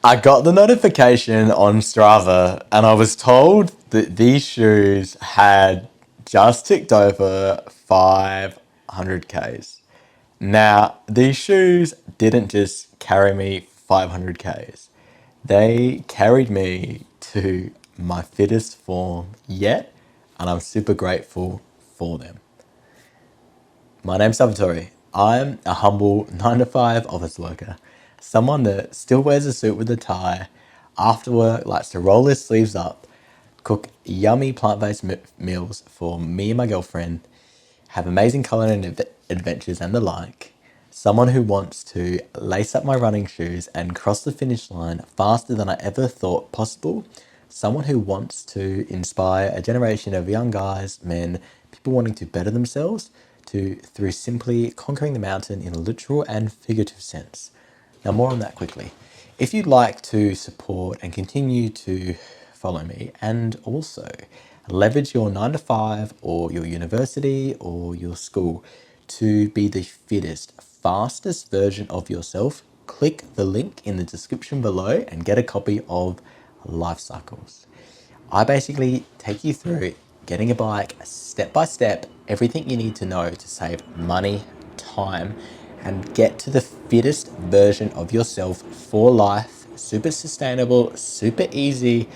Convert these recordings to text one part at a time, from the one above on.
I got the notification on Strava and I was told that these shoes had just ticked over 500 Ks. Now, these shoes didn't just carry me 500 Ks. They carried me to my fittest form yet, and I'm super grateful for them. My name's Salvatore. I'm a humble 9 to 5 office worker, someone that still wears a suit with a tie, after work likes to roll his sleeves up, cook yummy plant-based meals for me and my girlfriend, have amazing culinary adventures and the like, someone who wants to lace up my running shoes and cross the finish line faster than I ever thought possible, someone who wants to inspire a generation of young guys, men, people wanting to better themselves through simply conquering the mountain in a literal and figurative sense. Now, more on that quickly. If you'd like to support and continue to follow me and also leverage your 9 to 5 or your university or your school to be the fittest, fastest version of yourself, click the link in the description below and get a copy of Life Cycles. I basically take you through getting a bike step by step, everything you need to know to save money, time, and get to the fittest version of yourself for life. Super sustainable, super easy,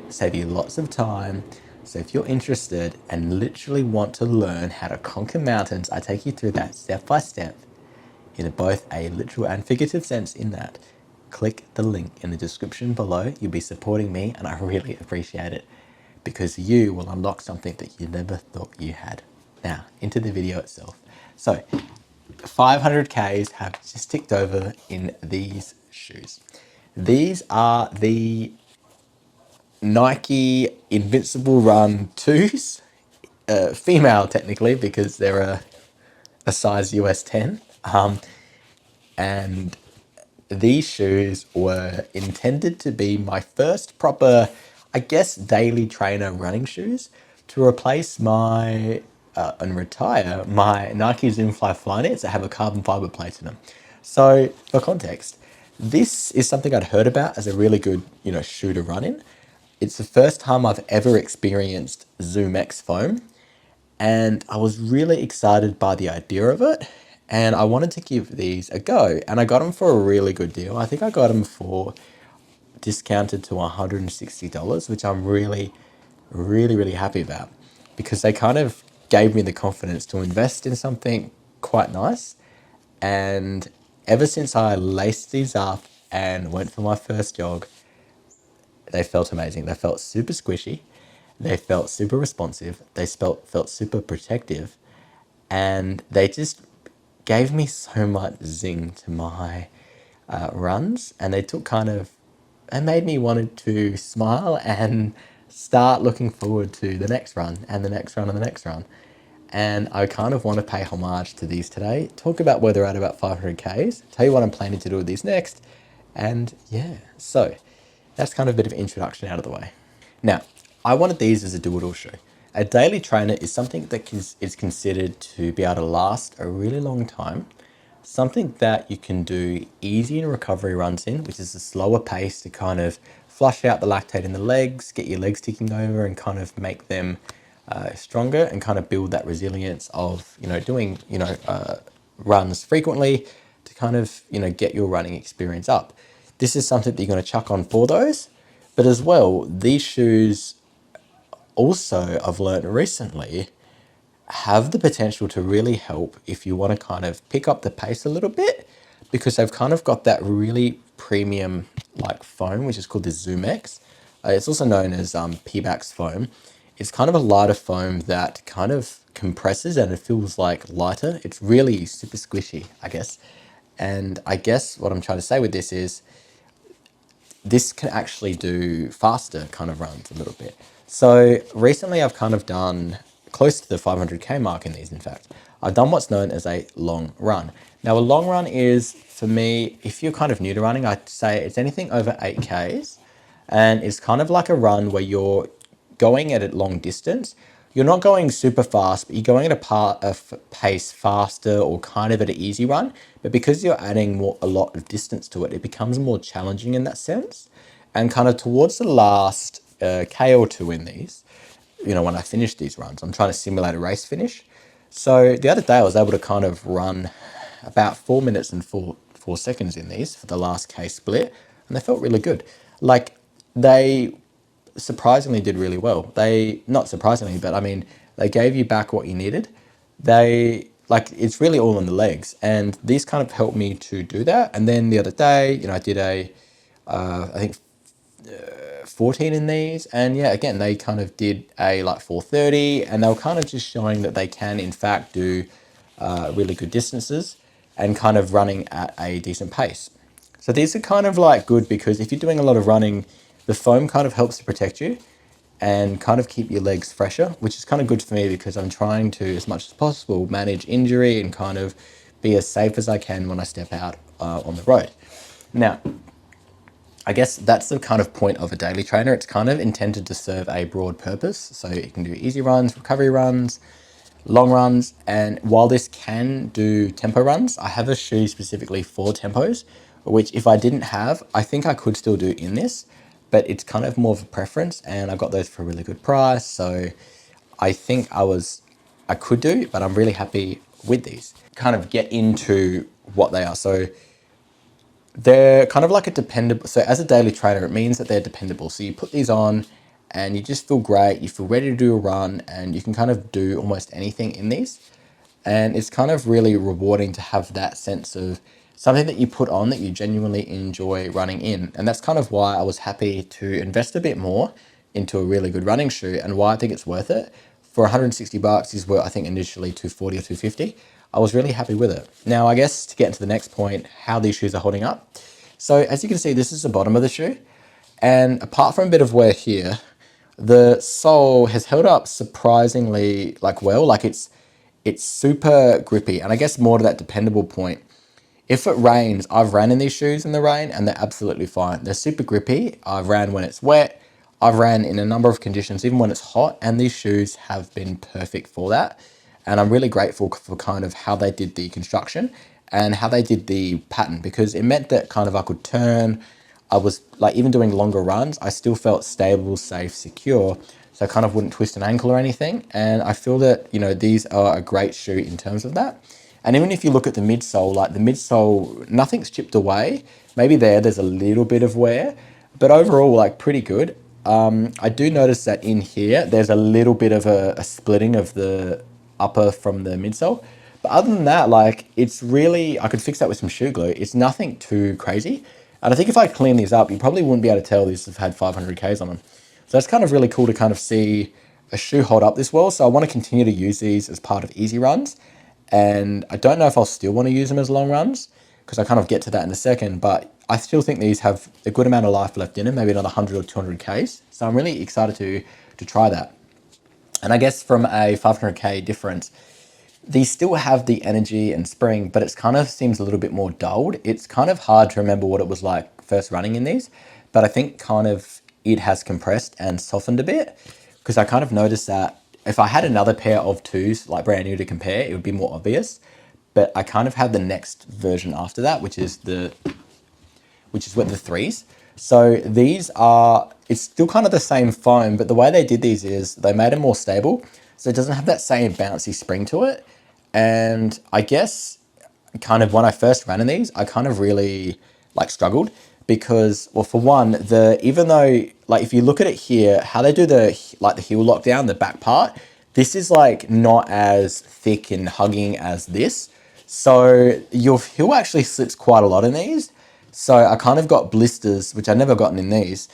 save you lots of time. So if you're interested and literally want to learn how to conquer mountains, I take you through that step by step in both a literal and figurative sense in that. Click the link in the description below. You'll be supporting me and I really appreciate it because you will unlock something that you never thought you had. Now, into the video itself. So, 500 Ks have just ticked over in these shoes. These are the Nike Invincible Run 2s, female technically because they're a size US 10. And these shoes were intended to be my first proper, I guess, daily trainer running shoes to replace my and retire my Nike Zoom Fly Flyknits that have a carbon fiber plate in them. So, for context, this is something I'd heard about as a really good, shoe to run in. It's the first time I've ever experienced Zoom X foam, and I was really excited by the idea of it. And I wanted to give these a go, and I got them for a really good deal. I think I got them for discounted to $160, which I'm really, really, really happy about because they kind of gave me the confidence to invest in something quite nice. And ever since I laced these up and went for my first jog, they felt amazing. They felt super squishy. They felt super responsive. They felt super protective. And they just gave me so much zing to my runs. And they took it made me wanted to smile and start looking forward to the next run and the next run and the next run. And I kind of want to pay homage to these today, talk about where they're at about 500 Ks, tell you what I'm planning to do with these next. And yeah, so that's kind of a bit of introduction out of the way. Now, I wanted these as a do-it-all shoe. A daily trainer is something that is considered to be able to last a really long time, something that you can do easy in recovery runs in, which is a slower pace to kind of flush out the lactate in the legs, get your legs ticking over and kind of make them stronger and kind of build that resilience of, doing, runs frequently to kind of, get your running experience up. This is something that you're going to chuck on for those. But as well, these shoes also, I've learned recently, have the potential to really help if you want to kind of pick up the pace a little bit because they've kind of got that really premium like foam, which is called the Zoom X. It's also known as Pebax foam. It's kind of a lighter foam that kind of compresses and it feels like lighter. It's really super squishy, I guess. And I guess what I'm trying to say with this is this can actually do faster kind of runs a little bit. So recently I've kind of done close to the 500K mark in these, in fact. I've done what's known as a long run. Now a long run is, for me, if you're kind of new to running, I'd say it's anything over 8Ks. And it's kind of like a run where you're going at a long distance. you're not going super fast, but you're going at a pace faster or kind of at an easy run. But because you're adding a lot of distance to it, it becomes more challenging in that sense. And kind of towards the last K or two in these, when I finish these runs, I'm trying to simulate a race finish. So the other day I was able to kind of run about 4 minutes and four seconds in these for the last K split, and they felt really good. Like they surprisingly did really well. They, not surprisingly, but I mean, they gave you back what you needed. They, like, it's really all in the legs, and these kind of helped me to do that. And then the other day, I did I think 14 in these, and yeah, again, they kind of did a like 4:30, and they were kind of just showing that they can in fact do really good distances and kind of running at a decent pace. So these are kind of like good because if you're doing a lot of running, the foam kind of helps to protect you and kind of keep your legs fresher, which is kind of good for me because I'm trying to, as much as possible, manage injury and kind of be as safe as I can when I step out on the road. Now, I guess that's the kind of point of a daily trainer. It's kind of intended to serve a broad purpose. So you can do easy runs, recovery runs, long runs. And while this can do tempo runs, I have a shoe specifically for tempos, which if I didn't have, I think I could still do in this, but it's kind of more of a preference. And I got those for a really good price. So I think I could do, but I'm really happy with these. Kind of get into what they are. So they're kind of like a dependable, so as a daily trainer, it means that they're dependable. So you put these on and you just feel great, you feel ready to do a run, and you can kind of do almost anything in these. And it's kind of really rewarding to have that sense of something that you put on that you genuinely enjoy running in. And that's kind of why I was happy to invest a bit more into a really good running shoe, and why I think it's worth it. For 160 bucks is where I think initially 240 or 250. I was really happy with it. Now, I guess to get into the next point, how these shoes are holding up. So as you can see, this is the bottom of the shoe. And apart from a bit of wear here, the sole has held up surprisingly well. Like it's super grippy. And I guess more to that dependable point, if it rains, I've ran in these shoes in the rain and they're absolutely fine. They're super grippy. I've ran when it's wet. I've ran in a number of conditions, even when it's hot, and these shoes have been perfect for that. And I'm really grateful for kind of how they did the construction and how they did the pattern, because it meant that kind of I could turn. I was like, even doing longer runs, I still felt stable, safe, secure. So I kind of wouldn't twist an ankle or anything. And I feel that, these are a great shoe in terms of that. And even if you look at the midsole, like the midsole, nothing's chipped away. Maybe there's a little bit of wear, but overall, like pretty good. I do notice that in here, there's a little bit of a splitting of the upper from the midsole. But other than that, like it's really, I could fix that with some shoe glue. It's nothing too crazy. And I think if I clean these up, you probably wouldn't be able to tell these have had 500 Ks on them. So that's kind of really cool to kind of see a shoe hold up this well. So I want to continue to use these as part of easy runs. And I don't know if I'll still want to use them as long runs, because I kind of get to that in a second, but I still think these have a good amount of life left in them, maybe another 100 or 200 Ks. So I'm really excited to try that. And I guess from a 500K difference, these still have the energy and spring, but it's kind of seems a little bit more dulled. It's kind of hard to remember what it was like first running in these, but I think kind of it has compressed and softened a bit, because I kind of noticed that if I had another pair of twos, like brand new to compare, it would be more obvious. But I kind of have the next version after that, which is with the threes. So these are, it's still kind of the same foam, but the way they did these is they made them more stable. So it doesn't have that same bouncy spring to it. And I guess kind of when I first ran in these, I kind of really struggled because, well, for one, even though like if you look at it here, how they do the heel lockdown, the back part, this is not as thick and hugging as this. So your heel actually slips quite a lot in these. So I kind of got blisters, which I never gotten in these.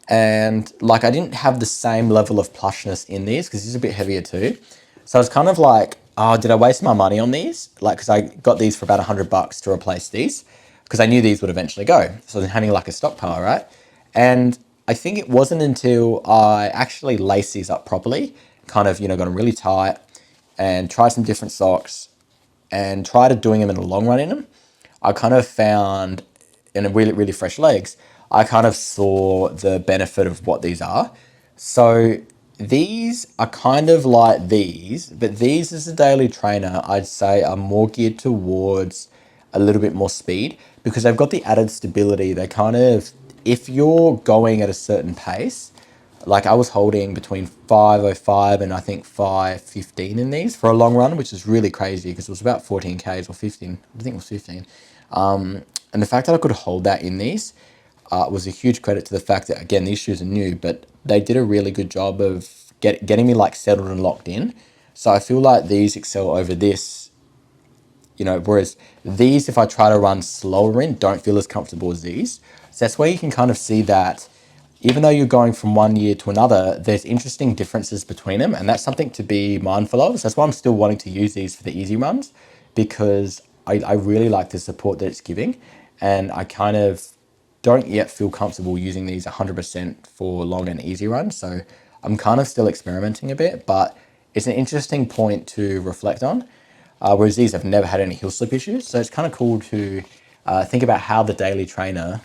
And I didn't have the same level of plushness in these because these are a bit heavier too. So I was kind of like, oh, did I waste my money on these? Because I got these for about $100 to replace these because I knew these would eventually go. So I was having a stockpile, right? And I think it wasn't until I actually laced these up properly, kind of, got them really tight and tried some different socks and tried doing them in a long run in them, I kind of found in a really, really fresh legs, I kind of saw the benefit of what these are. So these are kind of like these, but these as a daily trainer, I'd say are more geared towards a little bit more speed because they've got the added stability. They kind of, if you're going at a certain pace, like I was holding between 5:05 and I think 5:15 in these for a long run, which is really crazy because it was about 14 Ks or 15. I think it was 15. And the fact that I could hold that in these was a huge credit to the fact that, again, these shoes are new, but they did a really good job of getting me like settled and locked in. So I feel like these excel over this, whereas these, if I try to run slower in, don't feel as comfortable as these. So that's where you can kind of see that even though you're going from one year to another, there's interesting differences between them. And that's something to be mindful of. So that's why I'm still wanting to use these for the easy runs because I really like the support that it's giving. And I kind of don't yet feel comfortable using these 100% for long and easy runs. So I'm kind of still experimenting a bit, but it's an interesting point to reflect on. Whereas these have never had any heel slip issues. So it's kind of cool to think about how the daily trainer,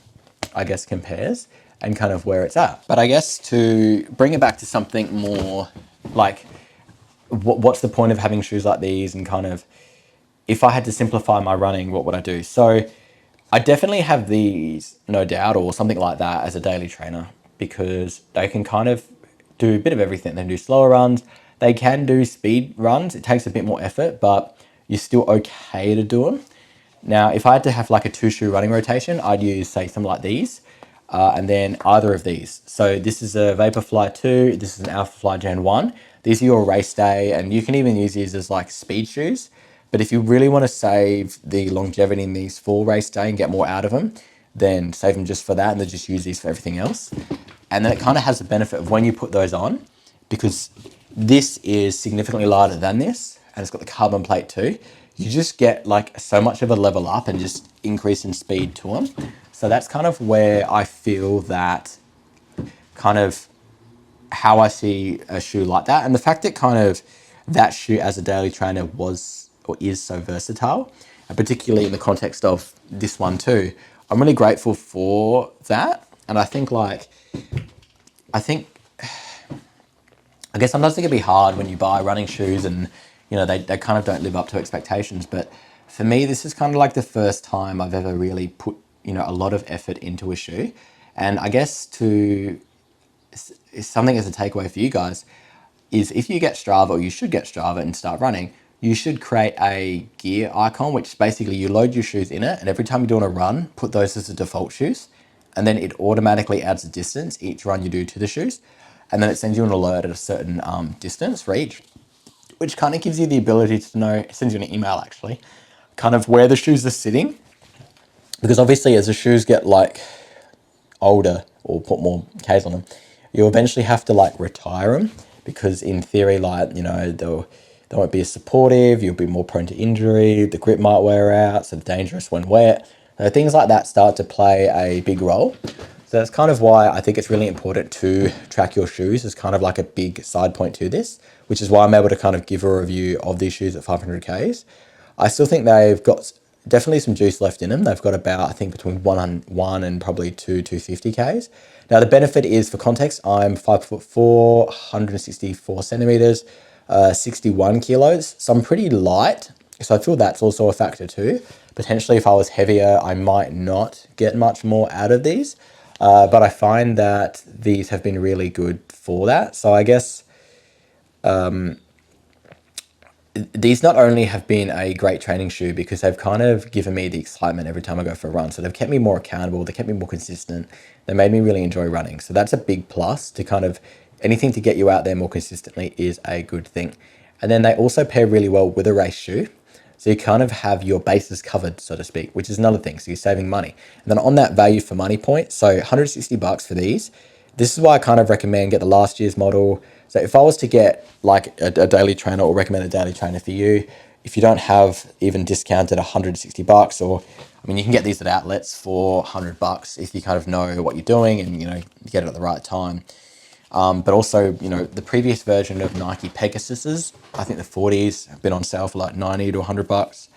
I guess, compares and kind of where it's at. But I guess to bring it back to something more like what's the point of having shoes like these and kind of if I had to simplify my running, what would I do? So I definitely have these, no doubt, or something like that as a daily trainer because they can kind of do a bit of everything. They can do slower runs. They can do speed runs. It takes a bit more effort, but you're still okay to do them. Now, if I had to have like a 2-shoe running rotation, I'd use, say, something like these, and then either of these. So this is a Vaporfly 2, this is an Alphafly Gen 1. These are your race day, and you can even use these as like speed shoes. But if you really want to save the longevity in these for race day and get more out of them, then save them just for that and then just use these for everything else. And then it kind of has the benefit of when you put those on, because this is significantly lighter than this, and it's got the carbon plate too, you just get like so much of a level up and just increase in speed to them. So that's kind of where I feel that kind of how I see a shoe like that. And the fact that kind of that shoe as a daily trainer was or is so versatile, and particularly in the context of this one too, I'm really grateful for that. And I think I guess sometimes it can be hard when you buy running shoes and, they kind of don't live up to expectations. But for me, this is kind of like the first time I've ever really put, a lot of effort into a shoe. And I guess something as a takeaway for you guys is if you get Strava, or you should get Strava and start running, you should create a gear icon, which basically you load your shoes in it. And every time you're doing a run, put those as the default shoes. And then it automatically adds a distance each run you do to the shoes. And then it sends you an alert at a certain distance for each, which kind of gives you the ability to know, it sends you an email actually, kind of where the shoes are sitting. Because obviously as the shoes get like older or put more Ks on them, you eventually have to like retire them because in theory, like, they won't be as supportive, you'll be more prone to injury, the grip might wear out, so dangerous when wet. So things like that start to play a big role. So that's kind of why I think it's really important to track your shoes as kind of like a big side point to this, which is why I'm able to kind of give a review of these shoes at 500 Ks. I still think they've got definitely some juice left in them. They've got about, I think, between one and probably 250 Ks. Now, the benefit is, for context, I'm 5'4", 164 centimeters, 61 kilos. So I'm pretty light. So I feel that's also a factor too. Potentially, if I was heavier, I might not get much more out of these. But I find that these have been really good for that. So I guess these not only have been a great training shoe because they've kind of given me the excitement every time I go for a run. So they've kept me more accountable. They kept me more consistent. They made me really enjoy running. So that's a big plus to kind of anything to get you out there more consistently is a good thing. And then they also pair really well with a race shoe. So you kind of have your bases covered, so to speak, which is another thing. So you're saving money. And then on that value for money point, so $160 for these. This is why I kind of recommend get the last year's model. So if I was to get like a daily trainer or recommend a daily trainer for you, if you don't have even discounted $160, or I mean, you can get these at outlets for $100 if you kind of know what you're doing and you get it at the right time. But also, the previous version of Nike Pegasuses, I think the 40s have been on sale for like 90 to $100,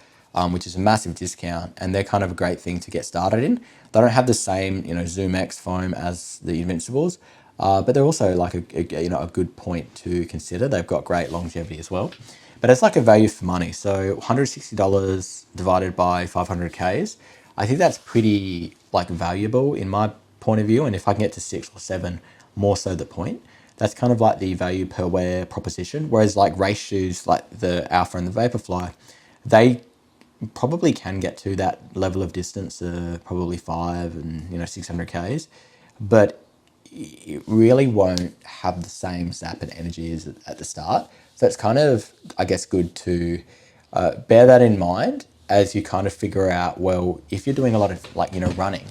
which is a massive discount. And they're kind of a great thing to get started in. They don't have the same, Zoom X foam as the Invincibles, But they're also like a good point to consider. They've got great longevity as well. But it's like a value for money. So $160 divided by 500 Ks, I think that's pretty like valuable in my point of view. And if I can get to 6 or 7, more so the point. That's kind of like the value per wear proposition. Whereas like race shoes, like the Alpha and the Vaporfly, they probably can get to that level of distance, probably 600 Ks, but it really won't have the same zap and energy as at the start. So it's kind of, I guess, good to bear that in mind as you kind of figure out, well, if you're doing a lot of running,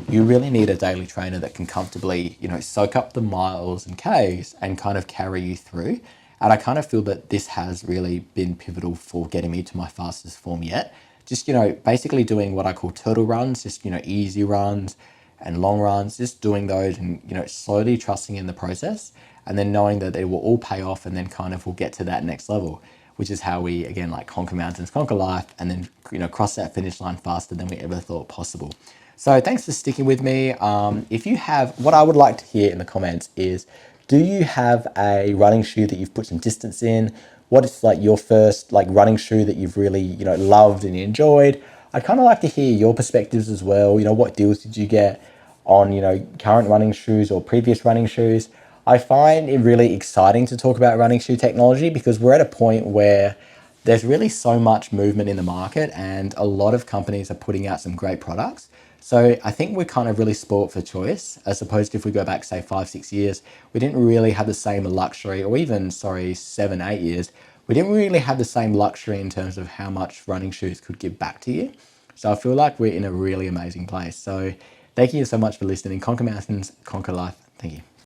you really need a daily trainer that can comfortably, soak up the miles and Ks and kind of carry you through. And I kind of feel that this has really been pivotal for getting me to my fastest form yet. Just, basically doing what I call turtle runs, just, easy runs and long runs, just doing those and, slowly trusting in the process and then knowing that it will all pay off and then kind of will get to that next level, which is how we, again, like conquer mountains, conquer life, and then, cross that finish line faster than we ever thought possible. So thanks for sticking with me. If you have, what I would like to hear in the comments is, do you have a running shoe that you've put some distance in? What is like your first like running shoe that you've really, loved and enjoyed? I'd kind of like to hear your perspectives as well. What deals did you get on, current running shoes or previous running shoes? I find it really exciting to talk about running shoe technology because we're at a point where there's really so much movement in the market and a lot of companies are putting out some great products. So I think we're kind of really sport for choice, as opposed to if we go back, say, 5, 6 years, we didn't really have the same luxury, or even, 7, 8 years, we didn't really have the same luxury in terms of how much running shoes could give back to you. So I feel like we're in a really amazing place. So thank you so much for listening. Conquer mountains, conquer life. Thank you.